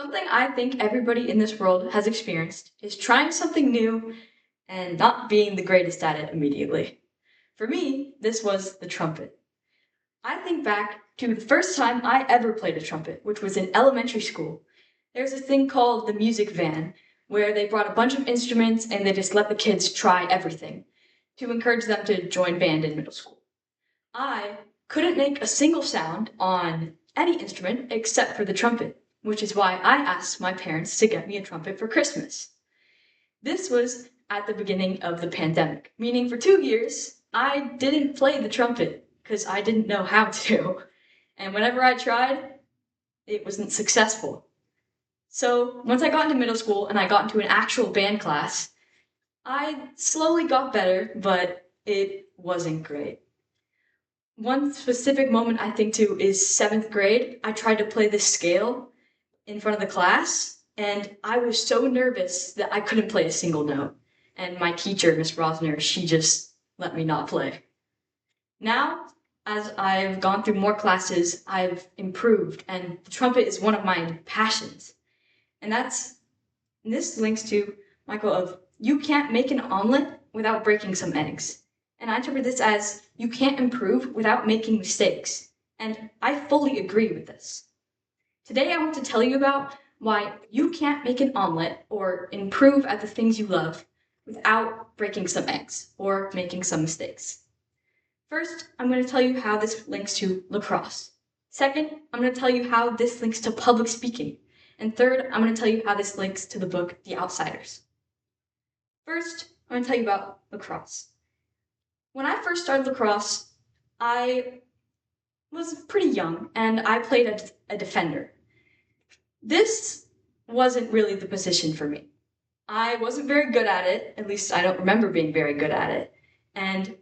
Something I think everybody in this world has experienced is trying something new and not being the greatest at it immediately. For me, this was the trumpet. I think back to the first time I ever played a trumpet, which was in elementary school. There's this thing called the music van, where they brought a bunch of instruments and they just let the kids try everything to encourage them to join band in middle school. I couldn't make a single sound on any instrument except for the trumpet, which is why I asked my parents to get me a trumpet for Christmas. This was at the beginning of the pandemic, meaning for 2 years, I didn't play the trumpet because I didn't know how to. And whenever I tried, it wasn't successful. So once I got into middle school and I got into an actual band class, I slowly got better, but it wasn't great. One specific moment I think to is 7th grade. I tried to play this scale in front of the class, and I was so nervous that I couldn't play a single note. And my teacher, Miss Rosner, she just let me not play. Now, as I've gone through more classes, I've improved, and the trumpet is one of my passions. And this links to my quote of, you can't make an omelet without breaking some eggs. And I interpret this as, you can't improve without making mistakes. And I fully agree with this. Today I want to tell you about why you can't make an omelet or improve at the things you love without breaking some eggs or making some mistakes. First, I'm going to tell you how this links to lacrosse. Second, I'm going to tell you how this links to public speaking. And third, I'm going to tell you how this links to the book, The Outsiders. First, I'm going to tell you about lacrosse. When I first started lacrosse, I was pretty young and I played a defender. This wasn't really the position for me. I wasn't very good at it, at least I don't remember being very good at it, and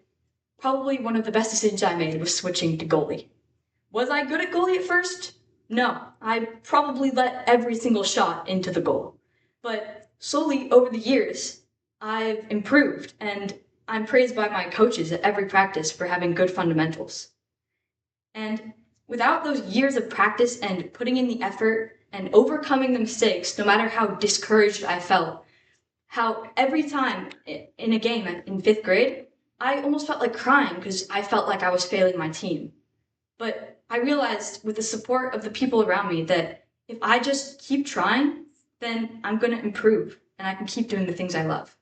probably one of the best decisions I made was switching to goalie. Was I good at goalie at first? No, I probably let every single shot into the goal. But slowly over the years, I've improved, and I'm praised by my coaches at every practice for having good fundamentals. And without those years of practice and putting in the effort and overcoming the mistakes, no matter how discouraged I felt, how every time in a game in 5th grade, I almost felt like crying because I felt like I was failing my team. But I realized with the support of the people around me that if I just keep trying, then I'm going to improve and I can keep doing the things I love.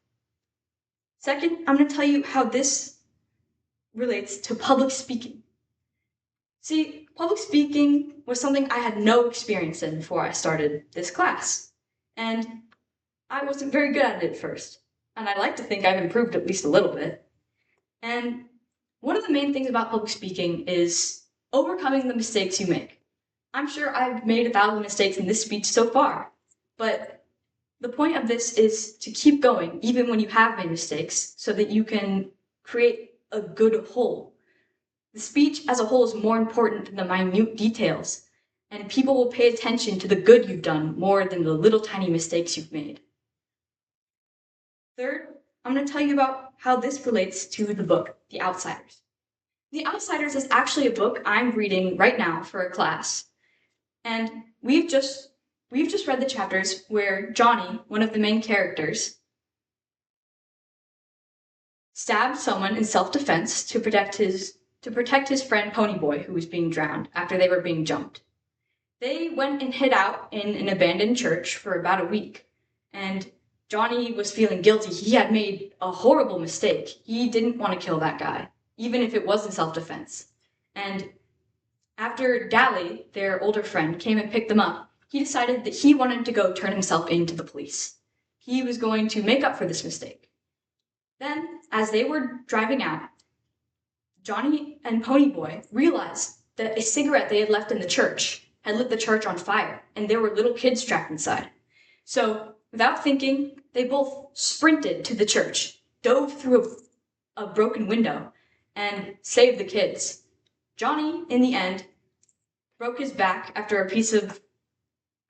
Second, I'm going to tell you how this relates to public speaking. See, public speaking was something I had no experience in before I started this class. And I wasn't very good at it at first. And I like to think I've improved at least a little bit. And one of the main things about public speaking is overcoming the mistakes you make. I'm sure I've made 1,000 mistakes in this speech so far, but the point of this is to keep going even when you have made mistakes so that you can create a good whole. The speech as a whole is more important than the minute details, and people will pay attention to the good you've done more than the little tiny mistakes you've made. Third, I'm going to tell you about how this relates to the book, The Outsiders. The Outsiders is actually a book I'm reading right now for a class. And we've just read the chapters where Johnny, one of the main characters, stabbed someone in self-defense to protect his friend Ponyboy, who was being drowned after they were being jumped. They went and hid out in an abandoned church for about a week, and Johnny was feeling guilty. He had made a horrible mistake. He didn't want to kill that guy, even if it was in self-defense. And after Dally, their older friend, came and picked them up, he decided that he wanted to go turn himself in to the police. He was going to make up for this mistake. Then, as they were driving out, Johnny and Ponyboy realized that a cigarette they had left in the church had lit the church on fire, and there were little kids trapped inside. So, without thinking, they both sprinted to the church, dove through a broken window, and saved the kids. Johnny, in the end, broke his back after a piece of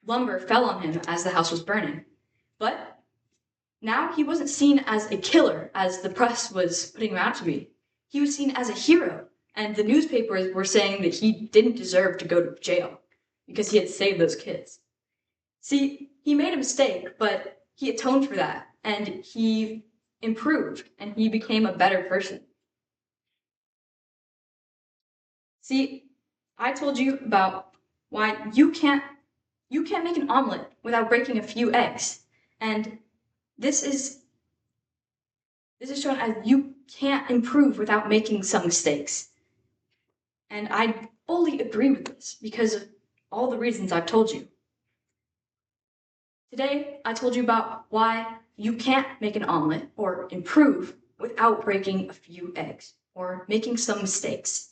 lumber fell on him as the house was burning. But now he wasn't seen as a killer, as the press was putting him out to be. He was seen as a hero, and the newspapers were saying that he didn't deserve to go to jail because he had saved those kids. See, he made a mistake, but he atoned for that, and he improved, and he became a better person. See, I told you about why you can't make an omelet without breaking a few eggs. And this is shown as you can't improve without making some mistakes. And I fully agree with this because of all the reasons I've told you. Today, I told you about why you can't make an omelet or improve without breaking a few eggs or making some mistakes.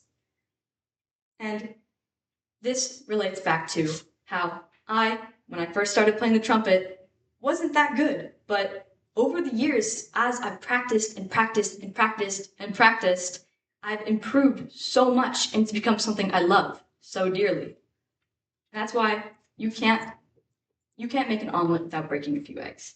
And this relates back to how when I first started playing the trumpet, wasn't that good. But over the years, as I've practiced and practiced and practiced and practiced, I've improved so much and it's become something I love so dearly. And that's why you can't make an omelet without breaking a few eggs.